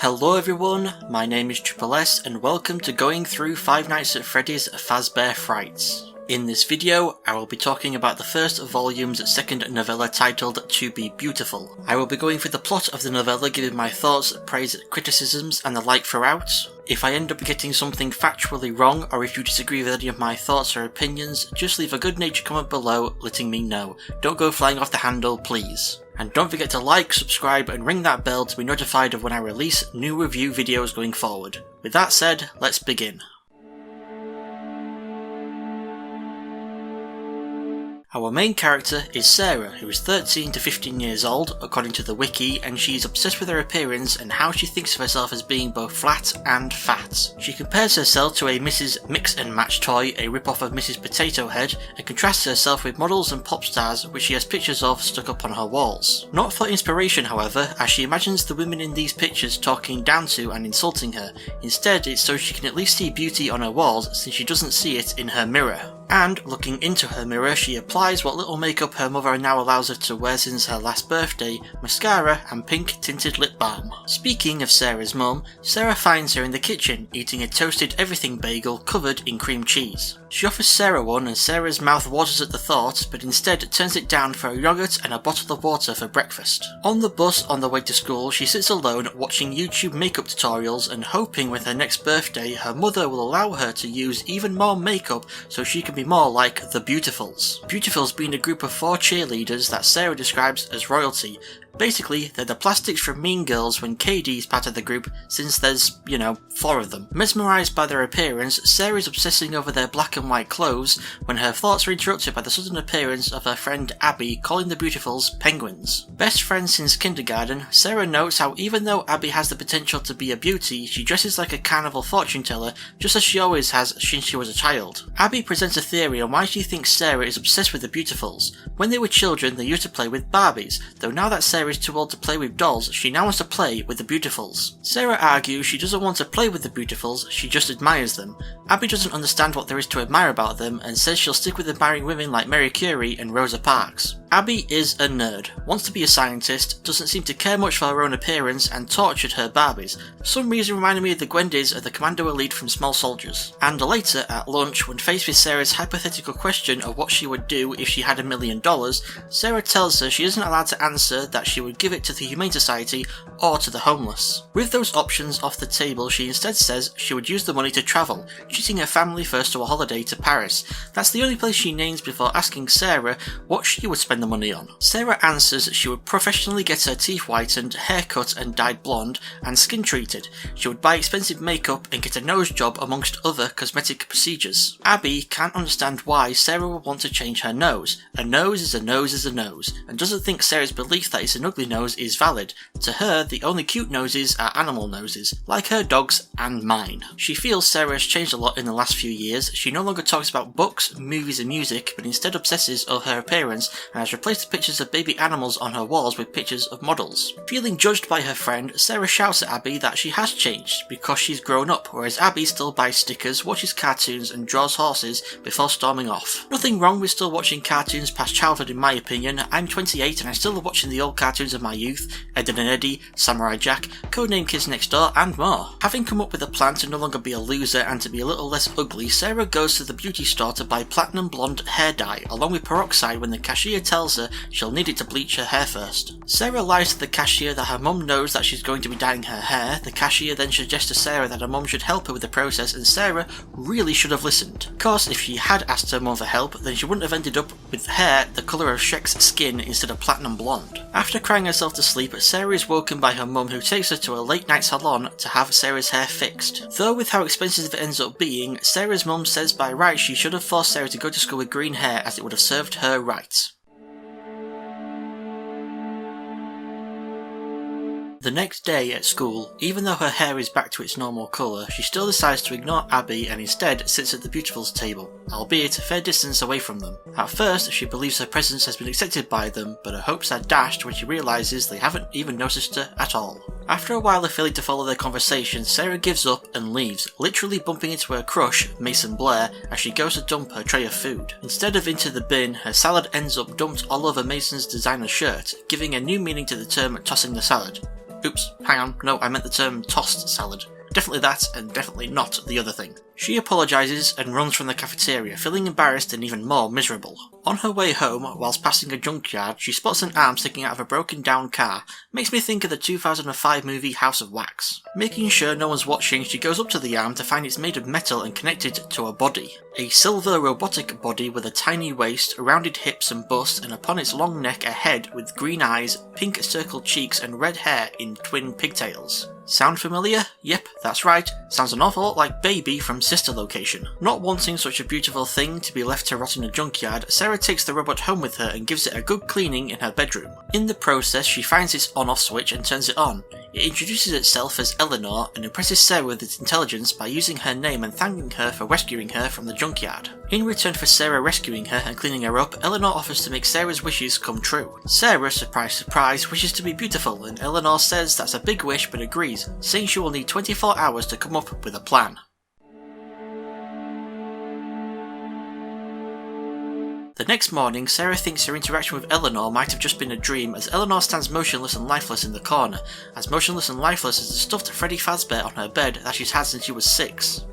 Hello everyone, my name is Triple S and welcome to going through Five Nights at Freddy's Fazbear Frights. In this video, I will be talking about the first volume's second novella titled To Be Beautiful. I will be going through the plot of the novella, giving my thoughts, praise, criticisms and the like throughout. If I end up getting something factually wrong, or if you disagree with any of my thoughts or opinions, just leave a good-natured comment below letting me know. Don't go flying off the handle, please. And don't forget to like, subscribe and ring that bell to be notified of when I release new review videos going forward. With that said, let's begin. Our main character is Sarah, who is 13 to 15 years old, according to the wiki, and she is obsessed with her appearance and how she thinks of herself as being both flat and fat. She compares herself to a Mrs. Mix and Match toy, a rip-off of Mrs. Potato Head, and contrasts herself with models and pop stars which she has pictures of stuck up on her walls. Not for inspiration, however, as she imagines the women in these pictures talking down to and insulting her. Instead, it's so she can at least see beauty on her walls since she doesn't see it in her mirror. And, looking into her mirror, she applies what little makeup her mother now allows her to wear since her last birthday, mascara and pink tinted lip balm. Speaking of Sarah's mum, Sarah finds her in the kitchen, eating a toasted everything bagel covered in cream cheese. She offers Sarah one and Sarah's mouth waters at the thought, but instead turns it down for a yogurt and a bottle of water for breakfast. On the bus on the way to school, she sits alone watching YouTube makeup tutorials and hoping with her next birthday her mother will allow her to use even more makeup so she can be more like the Beautifuls. Beautifuls being a group of 4 cheerleaders that Sarah describes as royalty. Basically, they're the plastics from Mean Girls when Katie is part of the group, since there's, 4 of them. Mesmerised by their appearance, Sarah is obsessing over their black and white clothes when her thoughts are interrupted by the sudden appearance of her friend Abby calling the Beautifuls penguins. Best friends since kindergarten, Sarah notes how even though Abby has the potential to be a beauty, she dresses like a carnival fortune teller just as she always has since she was a child. Abby presents a theory on why she thinks Sarah is obsessed with the Beautifuls. When they were children, they used to play with Barbies, though now that Sarah is too old to play with dolls, she now wants to play with the Beautifuls. Sarah argues she doesn't want to play with the Beautifuls, she just admires them. Abby doesn't understand what there is to admire about them and says she'll stick with admiring women like Mary Curie and Rosa Parks. Abby is a nerd, wants to be a scientist, doesn't seem to care much for her own appearance and tortured her Barbies. For some reason reminding me of the Gwendys of the Commando Elite from Small Soldiers. And later, at lunch, when faced with Sarah's hypothetical question of what she would do if she had $1 million, Sarah tells her she isn't allowed to answer that she would give it to the Humane Society or to the homeless. With those options off the table, she instead says she would use the money to travel, treating her family first to a holiday to Paris. That's the only place she names before asking Sarah what she would spend the money on. Sarah answers she would professionally get her teeth whitened, hair cut and dyed blonde, and skin treated. She would buy expensive makeup and get a nose job amongst other cosmetic procedures. Abby can't understand why Sarah would want to change her nose. A nose is a nose is a nose, and doesn't think Sarah's belief that it's an ugly nose is valid. To her, the only cute noses are animal noses, like her dog's and mine. She feels Sarah has changed a lot in the last few years. She no longer talks about books, movies and music, but instead obsesses over her appearance and has replaced the pictures of baby animals on her walls with pictures of models. Feeling judged by her friend, Sarah shouts at Abby that she has changed because she's grown up, whereas Abby still buys stickers, watches cartoons and draws horses before storming off. Nothing wrong with still watching cartoons past childhood in my opinion. I'm 28 and I still love watching the old cartoons of my youth, Ed and Eddie, Samurai Jack, Codename Kids Next Door and more. Having come up with a plan to no longer be a loser and to be a little less ugly, Sarah goes to the beauty store to buy platinum blonde hair dye along with peroxide when the cashier tells her she'll need it to bleach her hair first. Sarah lies to the cashier that her mum knows that she's going to be dyeing her hair. The cashier then suggests to Sarah that her mum should help her with the process and Sarah really should have listened. Of course, if she had asked her mum for help, then she wouldn't have ended up with hair the colour of Shrek's skin instead of platinum blonde. After crying herself to sleep, Sarah is woken by her mum who takes her to a late night salon to have Sarah's hair fixed. Though with how expensive it ends up being, Sarah's mum says by rights she should have forced Sarah to go to school with green hair as it would have served her right. The next day at school, even though her hair is back to its normal colour, she still decides to ignore Abby and instead sits at the Beautifuls table, albeit a fair distance away from them. At first, she believes her presence has been accepted by them, but her hopes are dashed when she realises they haven't even noticed her at all. After a while of failing to follow their conversation, Sarah gives up and leaves, literally bumping into her crush, Mason Blair, as she goes to dump her tray of food. Instead of into the bin, her salad ends up dumped all over Mason's designer shirt, giving a new meaning to the term tossing the salad. Oops, hang on, no, I meant the term tossed salad. Definitely that, and definitely not the other thing. She apologises and runs from the cafeteria, feeling embarrassed and even more miserable. On her way home, whilst passing a junkyard, she spots an arm sticking out of a broken down car. Makes me think of the 2005 movie House of Wax. Making sure no one's watching, she goes up to the arm to find it's made of metal and connected to a body. A silver robotic body with a tiny waist, rounded hips and bust, and upon its long neck a head with green eyes, pink circled cheeks and red hair in twin pigtails. Sound familiar? Yep, that's right. Sounds an awful lot like Baby from Sister Location. Not wanting such a beautiful thing to be left to rot in a junkyard, Sarah takes the robot home with her and gives it a good cleaning in her bedroom. In the process, she finds its on-off switch and turns it on. It introduces itself as Eleanor and impresses Sarah with its intelligence by using her name and thanking her for rescuing her from the junkyard. In return for Sarah rescuing her and cleaning her up, Eleanor offers to make Sarah's wishes come true. Sarah, surprise surprise, wishes to be beautiful, and Eleanor says that's a big wish but agrees, saying she will need 24 hours to come up with a plan. The next morning, Sarah thinks her interaction with Eleanor might have just been a dream, as Eleanor stands motionless and lifeless in the corner, as motionless and lifeless as the stuffed Freddy Fazbear on her bed that she's had since she was 6.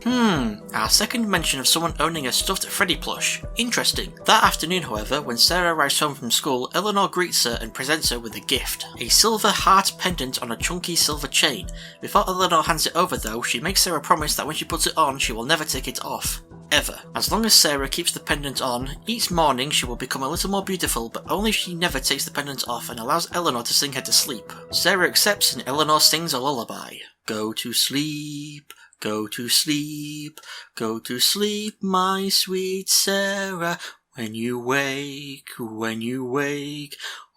Our second mention of someone owning a stuffed Freddy plush. Interesting. That afternoon, however, when Sarah arrives home from school, Eleanor greets her and presents her with a gift. A silver heart pendant on a chunky silver chain. Before Eleanor hands it over though, she makes Sarah promise that when she puts it on, she will never take it off. Ever. As long as Sarah keeps the pendant on, each morning she will become a little more beautiful, but only if she never takes the pendant off and allows Eleanor to sing her to sleep. Sarah accepts and Eleanor sings a lullaby. Go to sleep, go to sleep, go to sleep, my sweet Sarah. When you wake,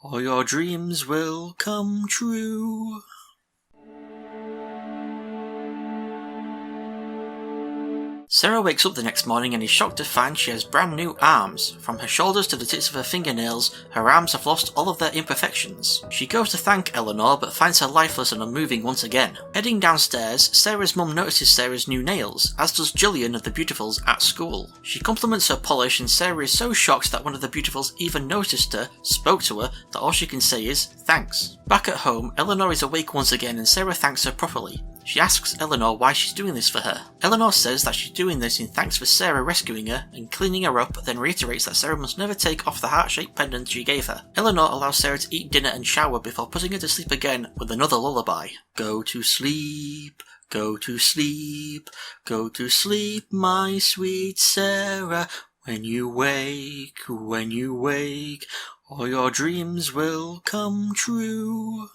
all your dreams will come true. Sarah wakes up the next morning and is shocked to find she has brand new arms. From her shoulders to the tips of her fingernails, her arms have lost all of their imperfections. She goes to thank Eleanor but finds her lifeless and unmoving once again. Heading downstairs, Sarah's mum notices Sarah's new nails, as does Gillian of the Beautifuls at school. She compliments her polish and Sarah is so shocked that one of the Beautifuls even noticed her, spoke to her, that all she can say is thanks. Back at home, Eleanor is awake once again and Sarah thanks her properly. She asks Eleanor why she's doing this for her. Eleanor says that she's doing this in thanks for Sarah rescuing her and cleaning her up, then reiterates that Sarah must never take off the heart-shaped pendant she gave her. Eleanor allows Sarah to eat dinner and shower before putting her to sleep again with another lullaby. Go to sleep, go to sleep, go to sleep, my sweet Sarah. When you wake, all your dreams will come true.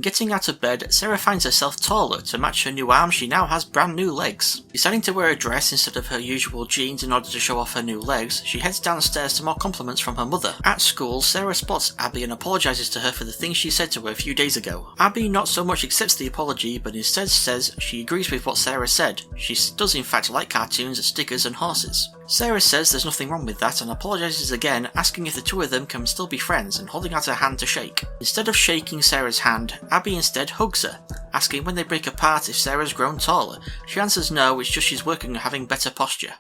Getting out of bed, Sarah finds herself taller. To match her new arms, she now has brand new legs. Deciding to wear a dress instead of her usual jeans in order to show off her new legs, she heads downstairs to more compliments from her mother. At school, Sarah spots Abby and apologises to her for the things she said to her a few days ago. Abby not so much accepts the apology, but instead says she agrees with what Sarah said. She does in fact like cartoons, stickers and horses. Sarah says there's nothing wrong with that and apologises again, asking if the two of them can still be friends and holding out her hand to shake. Instead of shaking Sarah's hand, Abby instead hugs her, asking when they break apart if Sarah's grown taller. She answers no, it's just she's working on having better posture.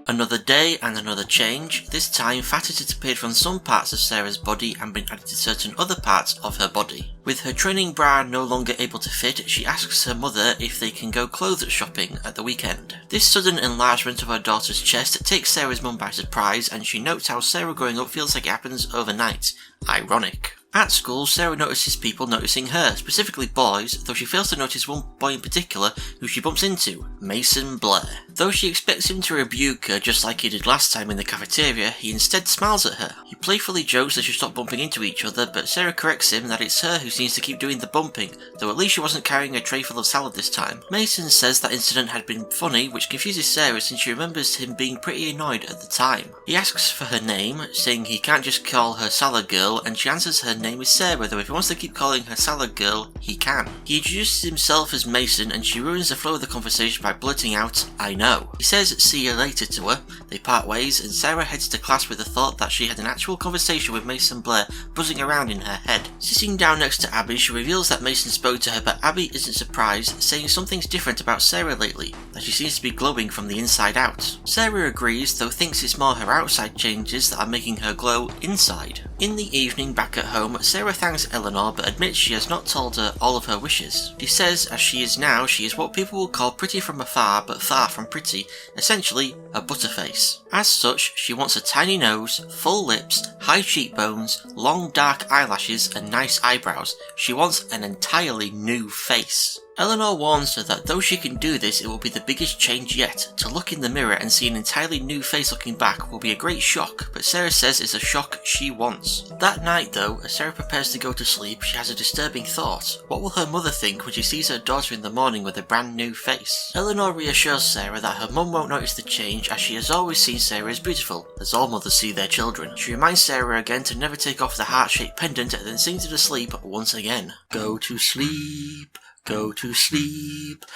Another day and another change. This time fat had disappeared from some parts of Sarah's body and been added to certain other parts of her body. With her training bra no longer able to fit, she asks her mother if they can go clothes shopping at the weekend. This sudden enlargement of her daughter's chest takes Sarah's mum by surprise, and she notes how Sarah growing up feels like it happens overnight. Ironic. At school, Sarah notices people noticing her, specifically boys, though she fails to notice one boy in particular who she bumps into, Mason Blair. Though she expects him to rebuke her just like he did last time in the cafeteria, he instead smiles at her. He playfully jokes they should stop bumping into each other, but Sarah corrects him that it's her who seems to keep doing the bumping, though at least she wasn't carrying a tray full of salad this time. Mason says that incident had been funny, which confuses Sarah since she remembers him being pretty annoyed at the time. He asks for her name, saying he can't just call her Salad Girl, and she answers her name is Sarah, though if he wants to keep calling her Salad Girl, he can. He introduces himself as Mason, and she ruins the flow of the conversation by blurting out, "I know no. He says see you later to her, they part ways, and Sarah heads to class with the thought that she had an actual conversation with Mason Blair buzzing around in her head. Sitting down next to Abby, she reveals that Mason spoke to her, but Abby isn't surprised, saying something's different about Sarah lately, that she seems to be glowing from the inside out. Sarah agrees, though thinks it's more her outside changes that are making her glow inside. In the evening back at home, Sarah thanks Eleanor but admits she has not told her all of her wishes. She says as she is now, she is what people will call pretty from afar but far from pretty, essentially a butterface. As such, she wants a tiny nose, full lips, high cheekbones, long dark eyelashes and nice eyebrows. She wants an entirely new face. Eleanor warns her that though she can do this, it will be the biggest change yet. To look in the mirror and see an entirely new face looking back will be a great shock, but Sarah says it's a shock she wants. That night though, as Sarah prepares to go to sleep, she has a disturbing thought. What will her mother think when she sees her daughter in the morning with a brand new face? Eleanor reassures Sarah that her mum won't notice the change, as she has always seen Sarah as beautiful, as all mothers see their children. She reminds Sarah again to never take off the heart-shaped pendant and then sings her to sleep once again. Go to sleep. Go to sleep,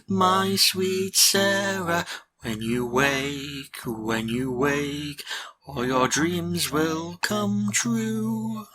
my sweet Sarah. When you wake, all your dreams will come true.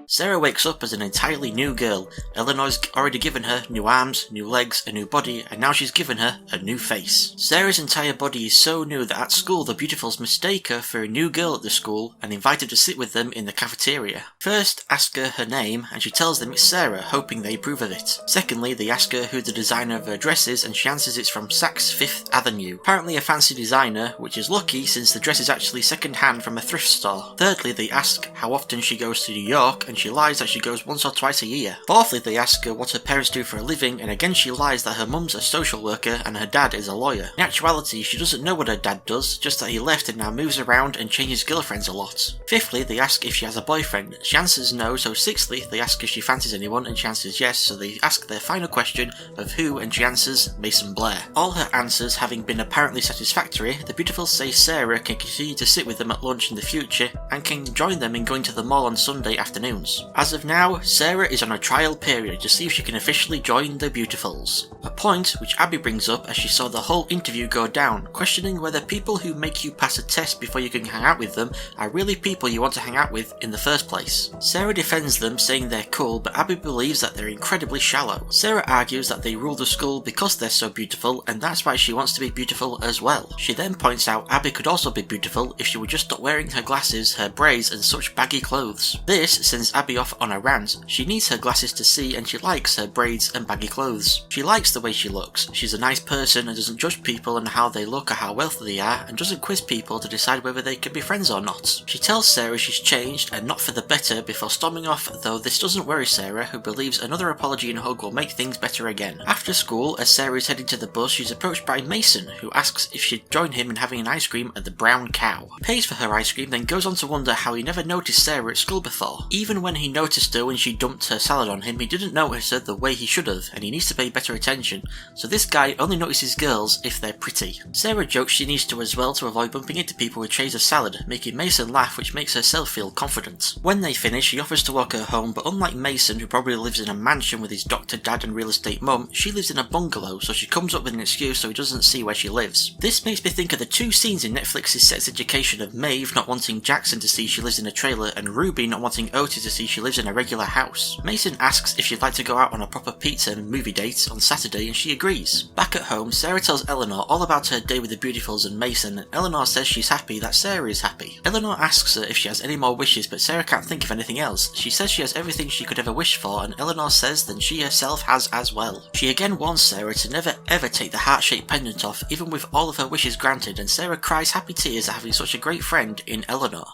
Sarah wakes up as an entirely new girl. Eleanor's already given her new arms, new legs, a new body, and now she's given her a new face. Sarah's entire body is so new that at school the Beautifuls mistake her for a new girl at the school and invite her to sit with them in the cafeteria. First, ask her name, and she tells them it's Sarah, hoping they approve of it. Secondly, they ask her who the designer of her dress is, and she answers it's from Saks Fifth Avenue. Apparently a fancy designer, which is lucky since the dress is actually second hand from a thrift store. Thirdly, they ask how often she goes to New York, and she lies that she goes once or twice a year. Fourthly, they ask her what her parents do for a living, and again she lies that her mum's a social worker and her dad is a lawyer. In actuality, she doesn't know what her dad does, just that he left and now moves around and changes girlfriends a lot. Fifthly, they ask if she has a boyfriend. She answers no, so sixthly, they ask if she fancies anyone, and she answers yes, so they ask their final question of who, and she answers Mason Blair. All her answers having been apparently satisfactory, the Beautifuls say Sarah can continue to sit with them at lunch in the future, and can join them in going to the mall on Sunday afternoons. As of now, Sarah is on a trial period to see if she can officially join the Beautifuls. A point which Abby brings up as she saw the whole interview go down, questioning whether people who make you pass a test before you can hang out with them are really people you want to hang out with in the first place. Sarah defends them, saying they're cool, but Abby believes that they're incredibly shallow. Sarah argues that they rule the school because they're so beautiful, and that's why she wants to be beautiful as well. She then points out Abby could also be beautiful if she would just stop wearing her glasses, her braids, and such baggy clothes. This sends Abby off on a rant. She needs her glasses to see, and she likes her braids and baggy clothes. She likes the way she looks. She's a nice person and doesn't judge people on how they look or how wealthy they are, and doesn't quiz people to decide whether they can be friends or not. She tells Sarah she's changed and not for the better before storming off, though this doesn't worry Sarah, who believes another apology and hug will make things better again. After school, as Sarah is heading to the bus, she's approached by Mason, who asks if she'd join him in having an ice cream at the Brown Cow. Pays for her ice cream, then goes on to wonder how he never noticed Sarah at school before. Even when he noticed her when she dumped her salad on him, he didn't notice her the way he should have, and he needs to pay better attention, so this guy only notices girls if they're pretty. Sarah jokes she needs to as well to avoid bumping into people with trays of salad, making Mason laugh, which makes herself feel confident. When they finish, he offers to walk her home, but unlike Mason, who probably lives in a mansion with his doctor dad and real estate mum, she lives in a bungalow, so she comes up with an excuse so he doesn't see where she lives. This makes me think of the two scenes in Netflix's Sex Education of Maeve not wanting Jackson to see she lives in a trailer, and Ruby not wanting Otis to see she lives in a regular house. Mason asks if she'd like to go out on a proper pizza and movie date on Saturday, and she agrees. Back at home, Sarah tells Eleanor all about her day with the Beautifuls and Mason, and Eleanor says she's happy that Sarah is happy. Eleanor asks her if she has any more wishes, but Sarah can't think of anything else. She says she has everything she could ever wish for, and Eleanor says then she herself has as well. She again warns Sarah to never ever take the heart-shaped pendant off, even with all of her wishes granted, and Sarah cries happy tears at having such a great friend in Eleanor.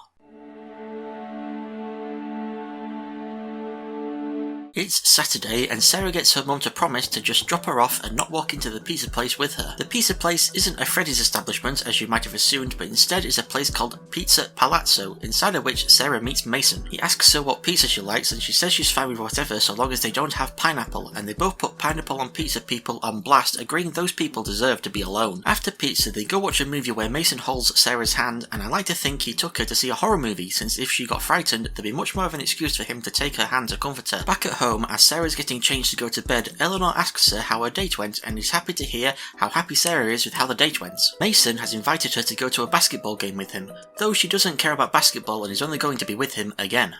It's Saturday, and Sarah gets her mum to promise to just drop her off and not walk into the pizza place with her. The pizza place isn't a Freddy's establishment, as you might have assumed, but instead is a place called Pizza Palazzo, inside of which Sarah meets Mason. He asks her what pizza she likes, and she says she's fine with whatever so long as they don't have pineapple, and they both put pineapple on pizza people on blast, agreeing those people deserve to be alone. After pizza, they go watch a movie where Mason holds Sarah's hand, and I like to think he took her to see a horror movie, since if she got frightened, there'd be much more of an excuse for him to take her hand to comfort her. Back at home, home, as Sarah's getting changed to go to bed, Eleanor asks her how her date went and is happy to hear how happy Sarah is with how the date went. Mason has invited her to go to a basketball game with him, though she doesn't care about basketball and is only going to be with him again.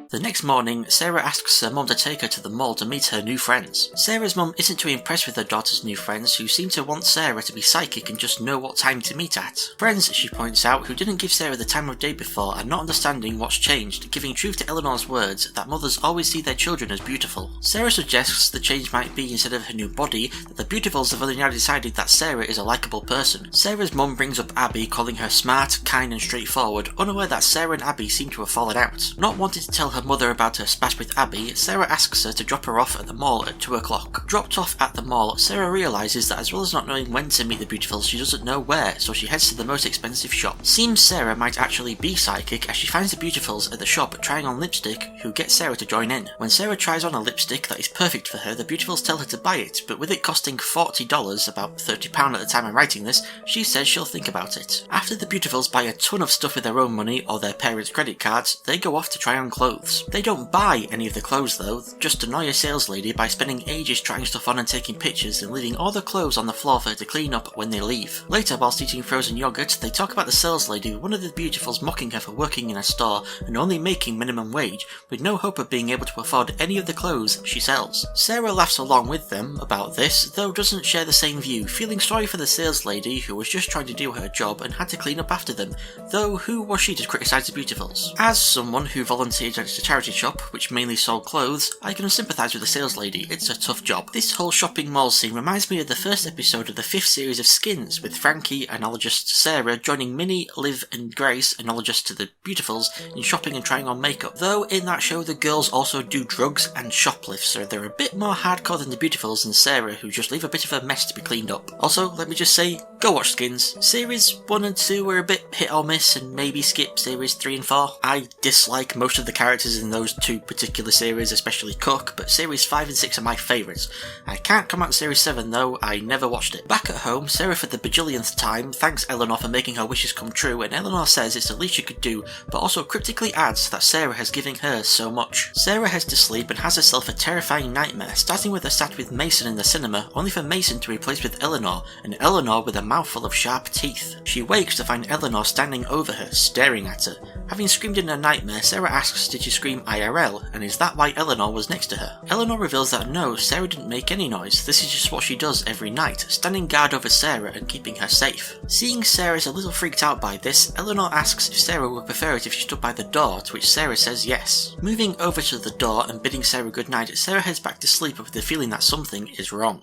The next morning, Sarah asks her mum to take her to the mall to meet her new friends. Sarah's mum isn't too impressed with her daughter's new friends, who seem to want Sarah to be psychic and just know what time to meet at. Friends, she points out, who didn't give Sarah the time of day before are not understanding what's changed, giving truth to Eleanor's words that mothers always see their children as beautiful. Sarah suggests the change might be, instead of her new body, that the Beautifuls have only now decided that Sarah is a likeable person. Sarah's mum brings up Abby, calling her smart, kind and straightforward, unaware that Sarah and Abby seem to have fallen out. Not wanting to tell her mother about her spat with Abby, Sarah asks her to drop her off at the mall at 2 o'clock. Dropped off at the mall, Sarah realises that as well as not knowing when to meet the Beautifuls, she doesn't know where, so she heads to the most expensive shop. Seems Sarah might actually be psychic, as she finds the Beautifuls at the shop trying on lipstick, who get Sarah to join in. When Sarah tries on a lipstick that is perfect for her, the Beautifuls tell her to buy it, but with it costing $40, about £30 at the time I'm writing this, she says she'll think about it. After the Beautifuls buy a ton of stuff with their own money or their parents' credit cards, they go off to try on clothes. They don't buy any of the clothes though, just annoy a sales lady by spending ages trying stuff on and taking pictures and leaving all the clothes on the floor for her to clean up when they leave. Later, whilst eating frozen yogurt, they talk about the sales lady with one of the Beautifuls mocking her for working in a store and only making minimum wage, with no hope of being able to afford any of the clothes she sells. Sarah laughs along with them about this, though doesn't share the same view, feeling sorry for the sales lady who was just trying to do her job and had to clean up after them, though who was she to criticise the Beautifuls? As someone who volunteered at a charity shop, which mainly sold clothes, I can sympathise with the sales lady, it's a tough job. This whole shopping mall scene reminds me of the first episode of the 5th series of Skins, with Frankie, analogist to Sarah, joining Minnie, Liv and Grace, analogist to the Beautifuls, in shopping and trying on makeup. Though in that show the girls also do drugs and shoplift, so they're a bit more hardcore than the Beautifuls and Sarah, who just leave a bit of a mess to be cleaned up. Also, let me just say, go watch Skins. Series 1 and 2 were a bit hit or miss, and maybe skip series 3 and 4. I dislike most of the characters in those two particular series, especially Cook, but series 5 and 6 are my favourites. I can't comment on series 7 though, I never watched it. Back at home, Sarah for the bajillionth time thanks Eleanor for making her wishes come true, and Eleanor says it's the least she could do, but also cryptically adds that Sarah has given her so much. Sarah heads to sleep and has herself a terrifying nightmare, starting with a sat with Mason in the cinema, only for Mason to replace with Eleanor, and Eleanor with a mouthful of sharp teeth. She wakes to find Eleanor standing over her, staring at her. Having screamed in her nightmare, Sarah asks did she scream IRL, and is that why Eleanor was next to her? Eleanor reveals that no, Sarah didn't make any noise, this is just what she does every night, standing guard over Sarah and keeping her safe. Seeing Sarah is a little freaked out by this, Eleanor asks if Sarah would prefer it if she stood by the door, to which Sarah says yes. Moving over to the door and bidding Sarah goodnight, Sarah heads back to sleep with the feeling that something is wrong.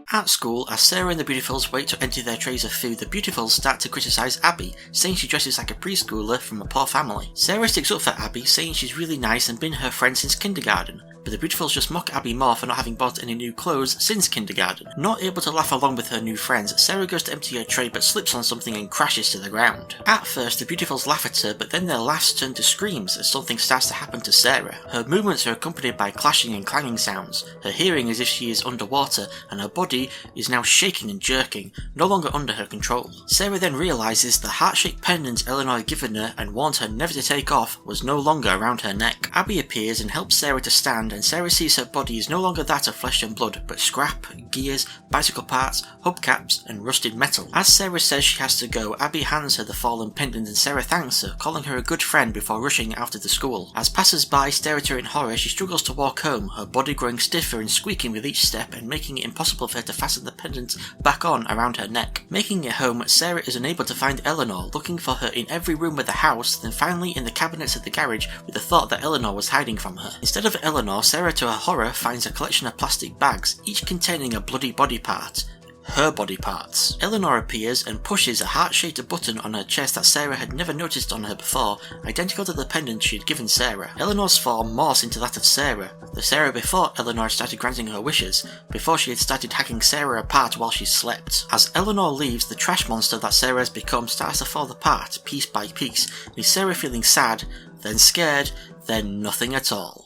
At school, as Sarah and the Beautifuls wait to empty their trays of food, the Beautifuls start to criticise Abby, saying she dresses like a preschooler from a poor family. Sarah sticks up for Abby, saying she's really nice and been her friend since kindergarten, but the Beautifuls just mock Abby more for not having bought any new clothes since kindergarten. Not able to laugh along with her new friends, Sarah goes to empty her tray but slips on something and crashes to the ground. At first, the Beautifuls laugh at her, but then their laughs turn to screams as something starts to happen to Sarah. Her movements are accompanied by clashing and clanging sounds, her hearing as if she is underwater, and her body is now shaking and jerking, no longer under her control. Sarah then realises the heart-shaped pendant Eleanor had given her and warned her never to take off was no longer around her neck. Abby appears and helps Sarah to stand, and Sarah sees her body is no longer that of flesh and blood, but scrap, gears, bicycle parts, hubcaps, and rusted metal. As Sarah says she has to go, Abby hands her the fallen pendant and Sarah thanks her, calling her a good friend before rushing out of the school. As passers-by stare at her in horror, she struggles to walk home, her body growing stiffer and squeaking with each step and making it impossible for her to fasten the pendant back on around her neck. Making it home, Sarah is unable to find Eleanor, looking for her in every room of the house, then finally in the cabinets of the garage with the thought that Eleanor was hiding from her. Instead of Eleanor, Sarah to her horror finds a collection of plastic bags, each containing a bloody body part. Her body parts. Eleanor appears and pushes a heart-shaped button on her chest that Sarah had never noticed on her before, identical to the pendant she had given Sarah. Eleanor's form morphs into that of Sarah, the Sarah before Eleanor had started granting her wishes, before she had started hacking Sarah apart while she slept. As Eleanor leaves, the trash monster that Sarah has become starts to fall apart, piece by piece, with Sarah feeling sad, then scared, then nothing at all.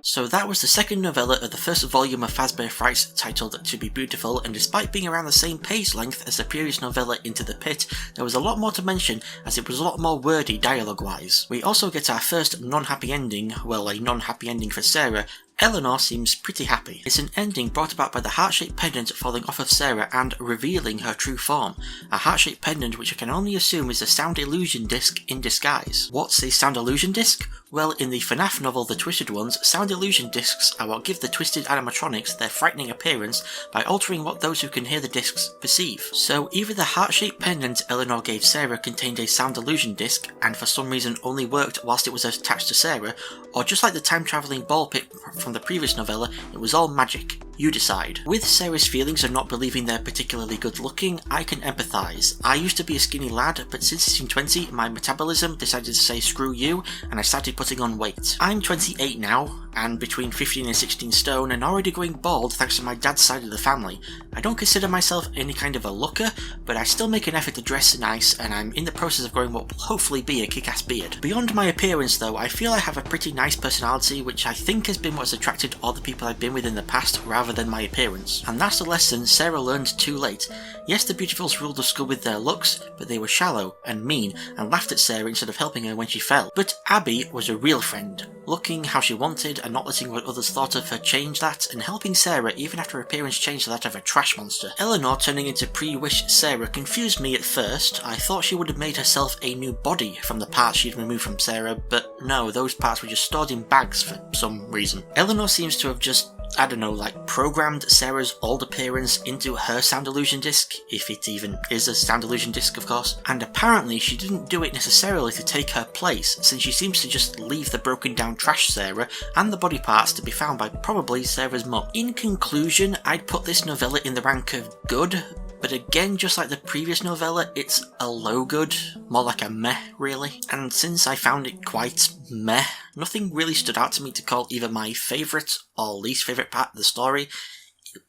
So that was the second novella of the first volume of Fazbear Frights, titled To Be Beautiful, and despite being around the same page length as the previous novella Into the Pit, there was a lot more to mention as it was a lot more wordy dialogue-wise. We also get our first non-happy ending, well, a non-happy ending for Sarah. Eleanor seems pretty happy. It's an ending brought about by the heart-shaped pendant falling off of Sarah and revealing her true form. A heart-shaped pendant which I can only assume is a sound illusion disc in disguise. What's a sound illusion disc? Well, in the FNAF novel The Twisted Ones, sound illusion discs are what give the twisted animatronics their frightening appearance by altering what those who can hear the discs perceive. So either the heart-shaped pendant Eleanor gave Sarah contained a sound illusion disc and for some reason only worked whilst it was attached to Sarah, or just like the time-travelling ball pit from the previous novella, it was all magic. You decide. With Sarah's feelings of not believing they're particularly good looking, I can empathise. I used to be a skinny lad, but since season 20, my metabolism decided to say screw you, and I started putting on weight. I'm 28 now, and between 15 and 16 stone, and already going bald thanks to my dad's side of the family. I don't consider myself any kind of a looker, but I still make an effort to dress nice, and I'm in the process of growing what will hopefully be a kick-ass beard. Beyond my appearance though, I feel I have a pretty nice personality, which I think has been what's attracted all the people I've been with in the past rather than my appearance. And that's a lesson Sarah learned too late. Yes, the Beautifuls ruled the school with their looks, but they were shallow and mean and laughed at Sarah instead of helping her when she fell. But Abby was a real friend, looking how she wanted and not letting what others thought of her change that, and helping Sarah even after her appearance changed to that of a trash monster. Eleanor turning into pre-wish Sarah confused me at first. I thought she would have made herself a new body from the parts she'd removed from Sarah, but no, those parts were just stored in bags for some reason. Eleanor seems to have just, I don't know, like programmed Sarah's old appearance into her sound illusion disc, if it even is a sound illusion disc of course, and apparently she didn't do it necessarily to take her place, since she seems to just leave the broken down trash Sarah and the body parts to be found by probably Sarah's mum. In conclusion, I'd put this novella in the rank of good, but again, just like the previous novella, it's a low good, more like a meh really, and since I found it quite meh, nothing really stood out to me to call either my favourite or least favourite part of the story.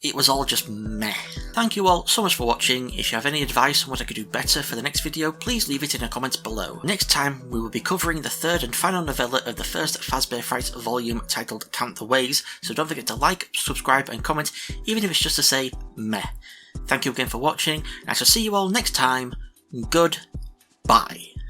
It was all just meh. Thank you all so much for watching. If you have any advice on what I could do better for the next video, please leave it in the comments below. Next time, we will be covering the third and final novella of the first Fazbear Frights volume titled Count the Ways, so don't forget to like, subscribe and comment, even if it's just to say meh. Thank you again for watching, and I shall see you all next time. Goodbye.